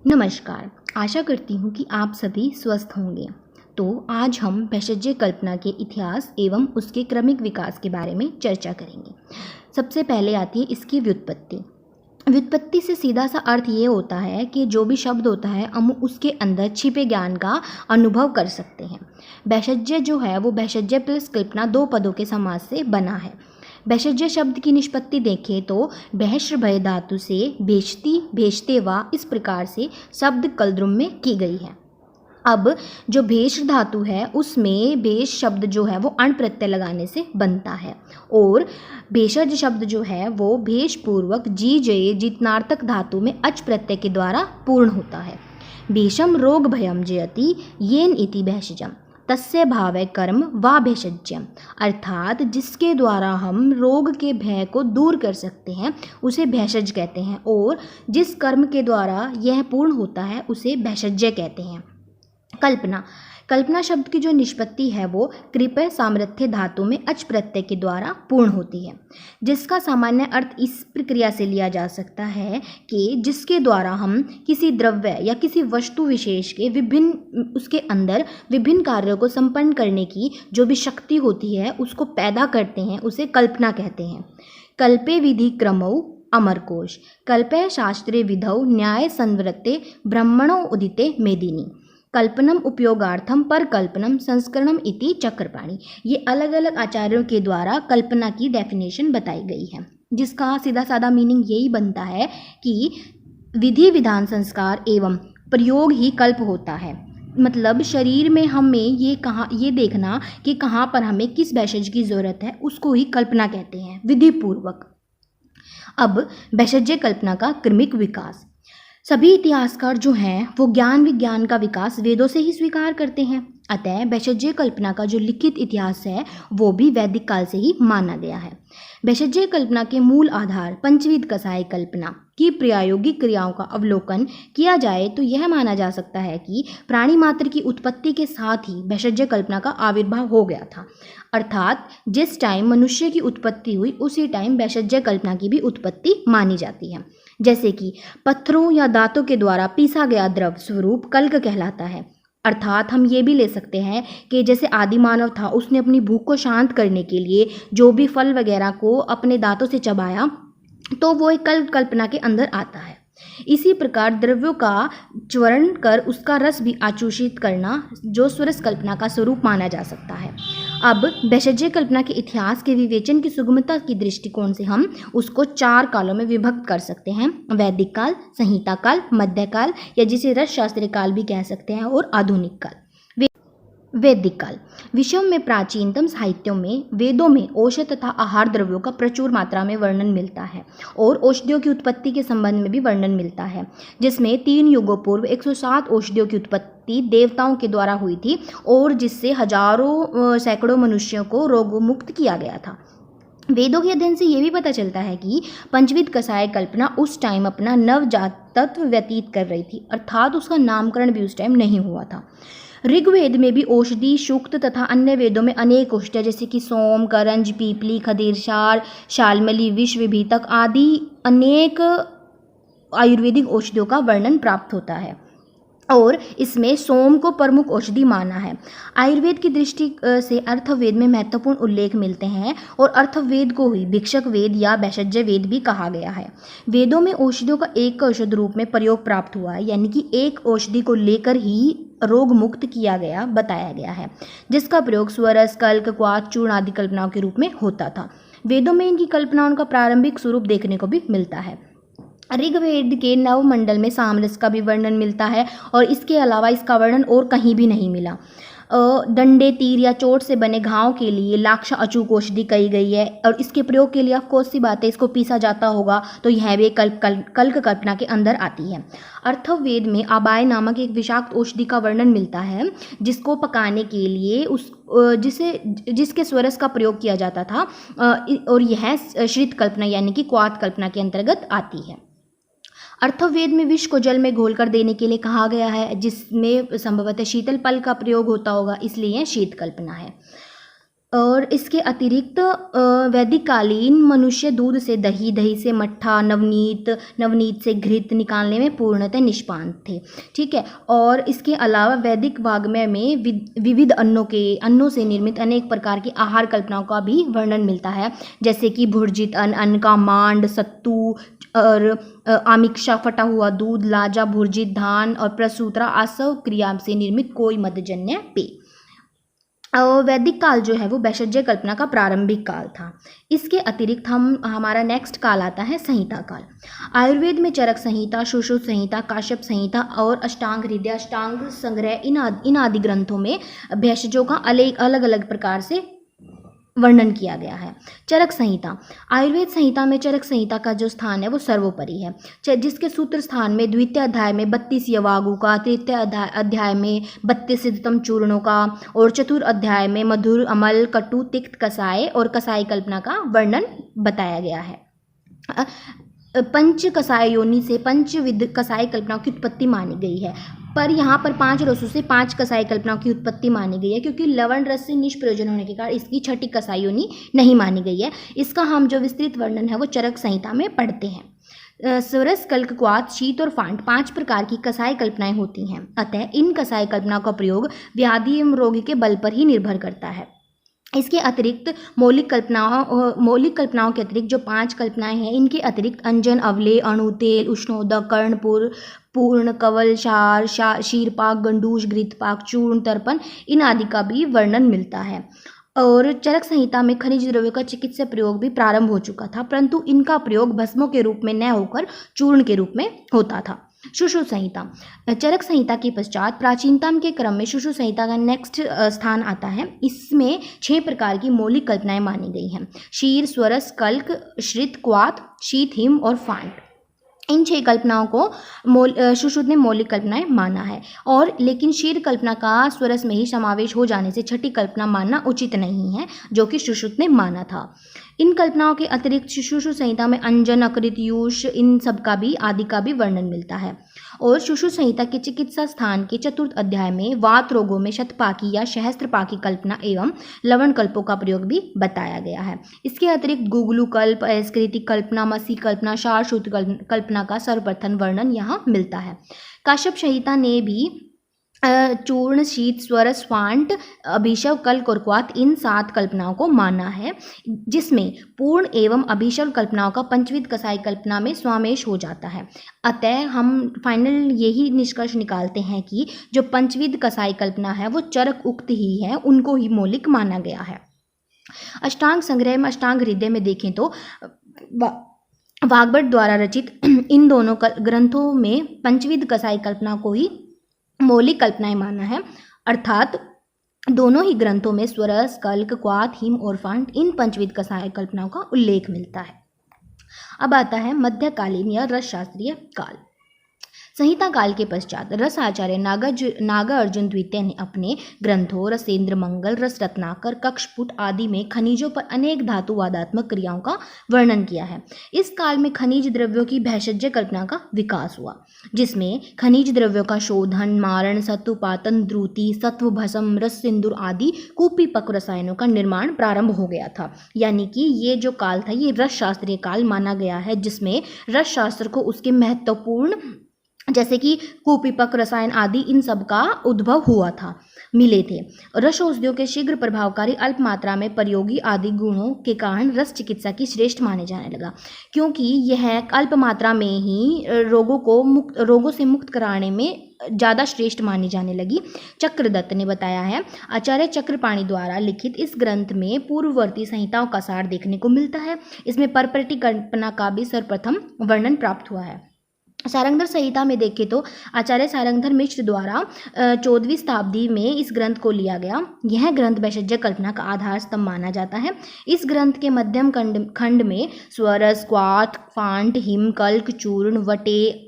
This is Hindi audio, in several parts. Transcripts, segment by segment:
नमस्कार। आशा करती हूँ कि आप सभी स्वस्थ होंगे। तो आज हम भेषज कल्पना के इतिहास एवं उसके क्रमिक विकास के बारे में चर्चा करेंगे। सबसे पहले आती है इसकी व्युत्पत्ति। व्युत्पत्ति से सीधा सा अर्थ ये होता है कि जो भी शब्द होता है हम उसके अंदर छिपे ज्ञान का अनुभव कर सकते हैं। भेषज जो है वो भेषज प्लस कल्पना दो पदों के समास से बना है। भेषज शब्द की निष्पत्ति देखें तो भेषृ भय धातु से भेषती भेषते वा इस प्रकार से शब्द कलद्रुम में की गई है। अब जो भेष धातु है उसमें भेष शब्द जो है वो अण प्रत्यय लगाने से बनता है और भेषज शब्द जो है वो भेष पूर्वक जी जय जितनार्थक धातु में अच प्रत्यय के द्वारा पूर्ण होता है। भेषम रोग भयम जयति येन इति भेषजम तस्य भावय कर्म वा भेषज्यम, अर्थात जिसके द्वारा हम रोग के भय को दूर कर सकते हैं उसे भेषज कहते हैं और जिस कर्म के द्वारा यह पूर्ण होता है उसे भेषज्य कहते हैं। कल्पना कल्पना शब्द की जो निष्पत्ति है वो कृपय सामर्थ्य धातु में अच प्रत्यय के द्वारा पूर्ण होती है, जिसका सामान्य अर्थ इस प्रक्रिया से लिया जा सकता है कि जिसके द्वारा हम किसी द्रव्य या किसी वस्तु विशेष के उसके अंदर विभिन्न कार्यों को संपन्न करने की जो भी शक्ति होती है उसको पैदा करते हैं, उसे कल्पना कहते हैं। कल्पे विधि क्रमौ अमरकोश कल्पे शास्त्रे विधौ न्याय संवृत्ते ब्रह्मणो उदिते मेदिनी कल्पनम उपयोगार्थम पर कल्पनम संस्करणम इति चक्रपाणी। ये अलग अलग आचार्यों के द्वारा कल्पना की डेफिनेशन बताई गई है, जिसका सीधा साधा मीनिंग यही बनता है कि विधि विधान संस्कार एवं प्रयोग ही कल्प होता है। मतलब शरीर में हमें ये देखना कि कहाँ पर हमें किस भेषज की ज़रूरत है उसको ही कल्पना कहते हैं, विधि पूर्वक। अब भेषज कल्पना का क्रमिक विकास। सभी इतिहासकार जो हैं वो ज्ञान विज्ञान का विकास वेदों से ही स्वीकार करते हैं, अतः भेषज कल्पना का जो लिखित इतिहास है वो भी वैदिक काल से ही माना गया है। भेषज कल्पना के मूल आधार पंचविध कसाय कल्पना की प्रायोगिक क्रियाओं का अवलोकन किया जाए तो यह माना जा सकता है कि प्राणी मात्र की उत्पत्ति के साथ ही भेषज कल्पना का आविर्भाव हो गया था, अर्थात जिस टाइम मनुष्य की उत्पत्ति हुई उसी टाइम भेषज कल्पना की भी उत्पत्ति मानी जाती है। जैसे कि पत्थरों या दांतों के द्वारा पीसा गया द्रव स्वरूप कल्क कहलाता है, अर्थात हम ये भी ले सकते हैं कि जैसे आदि मानव था उसने अपनी भूख को शांत करने के लिए जो भी फल वगैरह को अपने दांतों से चबाया तो वो एक कल्पना के अंदर आता है। इसी प्रकार द्रव्यों का च्वरण कर उसका रस भी आचूषित करना जो स्वरस कल्पना का स्वरूप माना जा सकता है। अब भेषज कल्पना के इतिहास के विवेचन की सुगमता की दृष्टिकोण से हम उसको 4 कालों में विभक्त कर सकते हैं: वैदिक काल, संहिता काल, मध्यकाल या जिसे रस शास्त्रीय काल भी कह सकते हैं और आधुनिक काल। वैदिक काल विश्व में प्राचीनतम साहित्यों में वेदों में औषध तथा आहार द्रव्यों का प्रचुर मात्रा में वर्णन मिलता है और औषधियों की उत्पत्ति के संबंध में भी वर्णन मिलता है, जिसमें 3 युगों पूर्व 107 औषधियों की उत्पत्ति देवताओं के द्वारा हुई थी और जिससे हजारों सैकड़ों मनुष्यों को रोगमुक्त किया गया था। वेदों के अध्ययन से ये भी पता चलता है कि पंचविध कसाय कल्पना उस टाइम अपना नवजातत्व व्यतीत कर रही थी, अर्थात उसका नामकरण भी उस टाइम नहीं हुआ था। ऋग्वेद में भी औषधि सूक्त तथा अन्य वेदों में अनेक औषधियाँ जैसे कि सोम, करंज, पीपली, खदेरसार, शाल्मली, विष, विभीतक आदि अनेक आयुर्वेदिक औषधियों का वर्णन प्राप्त होता है और इसमें सोम को प्रमुख औषधि माना है। आयुर्वेद की दृष्टि से अर्थवेद में महत्वपूर्ण उल्लेख मिलते हैं और अर्थवेद को ही भिक्षक वेद या भेषज वेद भी कहा गया है। वेदों में औषधियों का एक औषध रूप में प्रयोग प्राप्त हुआ है, यानी कि एक औषधि को लेकर ही रोग मुक्त किया गया बताया गया है, जिसका प्रयोग स्वरस, कल्क, क्वाथ, चूर्ण आदि कल्पनाओं के रूप में होता था। वेदों में इनकी कल्पनाओं का प्रारंभिक स्वरूप देखने को भी मिलता है। ऋग्वेद के नवमंडल में सामरस का भी वर्णन मिलता है और इसके अलावा इसका वर्णन और कहीं भी नहीं मिला। डंडे, तीर या चोट से बने घाव के लिए लाक्षा अचूक औषधि कही गई है और इसके प्रयोग के लिए ऑफकोर्स सी बात है इसको पीसा जाता होगा, तो यह भी कल्क कल्पना के अंदर आती है। अर्थवेद में आबाय नामक एक विषाक्त औषधि का वर्णन मिलता है जिसको पकाने के लिए जिसके स्वरस का प्रयोग किया जाता था और यह श्रित कल्पना यानी कि क्वाथ कल्पना के अंतर्गत आती है। अर्थवेद में विष को जल में घोलकर देने के लिए कहा गया है, जिसमें संभवतः शीतल पल का प्रयोग होता होगा, इसलिए यह शीत कल्पना है। और इसके अतिरिक्त वैदिक कालीन मनुष्य दूध से दही, दही से मट्ठा, नवनीत, नवनीत से घृत निकालने में पूर्णतः निष्णात थे। ठीक है। और इसके अलावा वैदिक वाङ्मय में विविध अन्नों से निर्मित अनेक प्रकार की आहार कल्पनाओं का भी वर्णन मिलता है, जैसे कि भुर्जित अन्न, अन्न का मांड, सत्तू और आमिक्षा, फटा हुआ दूध, लाजा, भुर्जित धान और प्रसूत्रा आसव क्रिया से निर्मित कोई मदजन्य पेय। वैदिक काल जो है वो वैशज्य कल्पना का प्रारंभिक काल था। इसके अतिरिक्त हमारा नेक्स्ट काल आता है संहिता काल। आयुर्वेद में चरक संहिता, सुश्रुत संहिता, काश्यप संहिता और अष्टांग हृदय, अष्टांग संग्रह, इन आदि ग्रंथों में भेषजों का अलग अलग प्रकार से वर्णन किया गया है। चरक संहिता, आयुर्वेद संहिता में चरक संहिता का जो स्थान है वो सर्वोपरि है, जिसके सूत्र स्थान में द्वितीय अध्याय में 32 यवागु का, तृतीय अध्याय में 32 सिद्धतम चूर्णों का और चतुर्थ अध्याय में मधुर, अमल, कटु, तिक्त, कसाय और कसाई कल्पना का वर्णन बताया गया है। पंच कसाय योनि से पंचविध कसाई कल्पनाओं की उत्पत्ति मानी गई है, पर यहाँ पर 5 रसों से 5 कसाई कल्पनाओं की उत्पत्ति मानी गई है, क्योंकि लवण रस से निष्प्रयोजन होने के कारण इसकी छठी कसाई योनि नहीं मानी गई है। इसका हम जो विस्तृत वर्णन है वो चरक संहिता में पढ़ते हैं। स्वरस, कल्क, क्वाथ, शीत और फांट 5 प्रकार की कसाई कल्पनाएं होती हैं। अतः इन कसाई कल्पनाओं का प्रयोग व्याधि एवं रोगी के बल पर ही निर्भर करता है। इसके अतिरिक्त मौलिक कल्पनाओं के अतिरिक्त जो 5 कल्पनाएं हैं, इनके अतिरिक्त अंजन, अवले, अणु, तेल, उष्णोदक, कर्णपुर, पूर्ण, कवल, शार, शीरपाक, गंडूश, घृतपाक, चूर्ण, तर्पण, इन आदि का भी वर्णन मिलता है। और चरक संहिता में खनिज द्रव्यों का चिकित्सा प्रयोग भी प्रारंभ हो चुका था, परंतु इनका प्रयोग भस्मों के रूप में न होकर चूर्ण के रूप में होता था। सुश्रुत संहिता, चरक संहिता के पश्चात प्राचीनतम के क्रम में सुश्रुत संहिता का नेक्स्ट स्थान आता है। इसमें 6 प्रकार की मौलिक कल्पनाएं मानी गई हैं: शीर, स्वरस, कल्क, श्रित, क्वाथ, शीत, हिम और फांट। इन 6 कल्पनाओं को सुश्रुत ने मौलिक कल्पनाएं माना है, और लेकिन शीर कल्पना का स्वरस में ही समावेश हो जाने से छठी कल्पना मानना उचित नहीं है, जो कि सुश्रुत ने माना था। इन कल्पनाओं के अतिरिक्त सुश्रुत संहिता में अंजन, अकृत, यूष, इन सब का भी आदि का भी वर्णन मिलता है। और सुश्रुत संहिता के चिकित्सा स्थान के चतुर्थ अध्याय में वात रोगों में शतपाकी या सहस्त्रपाकी कल्पना एवं लवण कल्पों का प्रयोग भी बताया गया है। इसके अतिरिक्त गुगलु कल्प, अस्कृतिक कल्पना, मसी कल्पना, शारसूत्र कल्पना का सर्वप्रथम वर्णन यहाँ मिलता है। काश्यप संहिता ने भी चूर्ण, शीत, स्वरस, फांट, अभिशव, कल्क और क्वाथ इन 7 कल्पनाओं को माना है, जिसमें पूर्ण एवं अभिशव कल्पनाओं का पंचविध कसाई कल्पना में समावेश हो जाता है। अतः हम फाइनल यही निष्कर्ष निकालते हैं कि जो पंचविध कसाई कल्पना है वो चरक उक्त ही है, उनको ही मौलिक माना गया है। अष्टांग संग्रह में, अष्टांग हृदय में देखें तो वाग्भट द्वारा रचित इन दोनों ग्रंथों में पंचविध कसाई कल्पना को ही मौलिक कल्पनाएं माना है, अर्थात दोनों ही ग्रंथों में स्वरस, कल्क, क्वाथ, हिम और फांट इन पंचविध कसाई कल्पनाओं का उल्लेख मिलता है। अब आता है मध्यकालीन या रस शास्त्रीय काल। संहिता काल के पश्चात रस आचार्य नागार्जुन द्वितीय ने अपने ग्रंथों रसेंद्र मंगल, रस रत्नाकर, कक्षपुट आदि में खनिजों पर अनेक धातुवादात्मक क्रियाओं का वर्णन किया है। इस काल में खनिज द्रव्यों की भेषज कल्पना का विकास हुआ, जिसमें खनिज द्रव्यों का शोधन, मारण, सत्वपातन, द्रुति, सत्व भस्म, रस सिंदूर आदि कुपीपक रसायनों का निर्माण प्रारंभ हो गया था। यानी कि ये जो काल था ये रस शास्त्रीय काल माना गया है, जिसमें रस शास्त्र को उसके महत्वपूर्ण जैसे कि कुपीपक रसायन आदि इन सब का उद्भव हुआ था, मिले थे। रस औषधियों के शीघ्र प्रभावकारी अल्प मात्रा में प्रयोगी आदि गुणों के कारण रस चिकित्सा की श्रेष्ठ माने जाने लगा, क्योंकि यह अल्प मात्रा में ही रोगों से मुक्त कराने में ज़्यादा श्रेष्ठ मानी जाने लगी। चक्रदत्त ने बताया है, आचार्य चक्रपाणि द्वारा लिखित इस ग्रंथ में पूर्ववर्ती संहिताओं का सार देखने को मिलता है। इसमें परपटी कल्पना का भी सर्वप्रथम वर्णन प्राप्त हुआ है। सारंगधर संहिता में देखें तो आचार्य सारंगधर मिश्र द्वारा 14वीं शताब्दी में इस ग्रंथ को लिया गया। यह ग्रंथ भेषज कल्पना का आधार स्तंभ माना जाता है। इस ग्रंथ के मध्यम खंड में स्वरस, क्वाथ, फांट, हिम, कल्क, चूर्ण,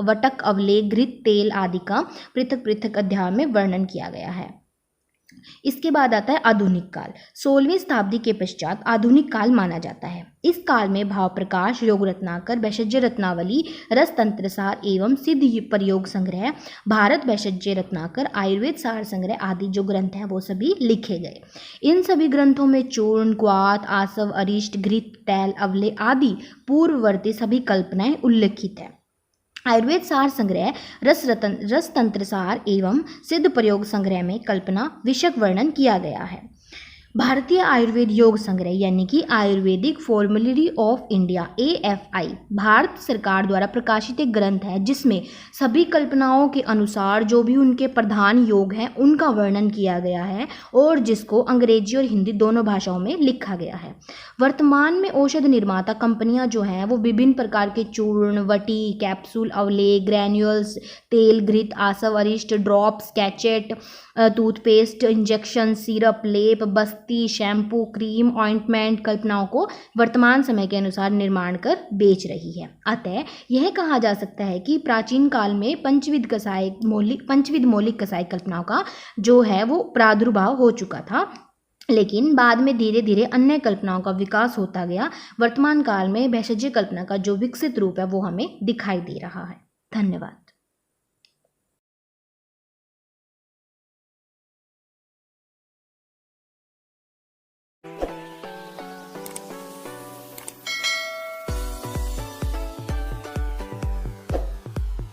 वटक, अवले, घृत, तेल आदि का पृथक पृथक अध्याय में वर्णन किया गया है। इसके बाद आता है आधुनिक काल। 16वीं शताब्दी के पश्चात आधुनिक काल माना जाता है। इस काल में भाव प्रकाश, योग रत्नाकर, भैषज्य रत्नावली, रस तंत्रसार एवं सिद्ध प्रयोग संग्रह, भारत भैषज्य रत्नाकर, आयुर्वेद सार संग्रह आदि जो ग्रंथ हैं वो सभी लिखे गए। इन सभी ग्रंथों में चूर्ण, क्वाथ, आसव, अरिष्ट, घृत, तैल, अवले आदि पूर्ववर्ती सभी कल्पनाएं उल्लिखित है। आयुर्वेद सार संग्रह, रस तंत्रसार एवं सिद्ध प्रयोग संग्रह में कल्पना विशक वर्णन किया गया है। भारतीय आयुर्वेद योग संग्रह यानी कि Ayurvedic formulary of India AFI Bharat सरकार द्वारा प्रकाशित एक ग्रंथ है जिसमें सभी कल्पनाओं के अनुसार जो भी उनके प्रधान योग हैं उनका वर्णन किया गया है और जिसको अंग्रेजी और हिंदी दोनों भाषाओं में लिखा गया है। वर्तमान में औषध निर्माता कंपनियां जो हैं वो विभिन्न प्रकार के चूर्ण, वटी, कैप्सूल, अवले, ग्रैन्यूल्स, तेल, घृत, आसव, अरिष्ट, drops, Cachet, toothpaste, injection, syrup, लेप, बस्ती, शैम्पू, क्रीम, ऑइंटमेंट कल्पनाओं को वर्तमान समय के अनुसार निर्माण कर बेच रही है। अतः यह कहा जा सकता है कि प्राचीन काल में पंचविध मौलिक कसाई कल्पनाओं का जो है वो प्रादुर्भाव हो चुका था, लेकिन बाद में धीरे धीरे अन्य कल्पनाओं का विकास होता गया। वर्तमान काल में भैषज्य कल्पना का जो विकसित रूप है वो हमें दिखाई दे रहा है। धन्यवाद।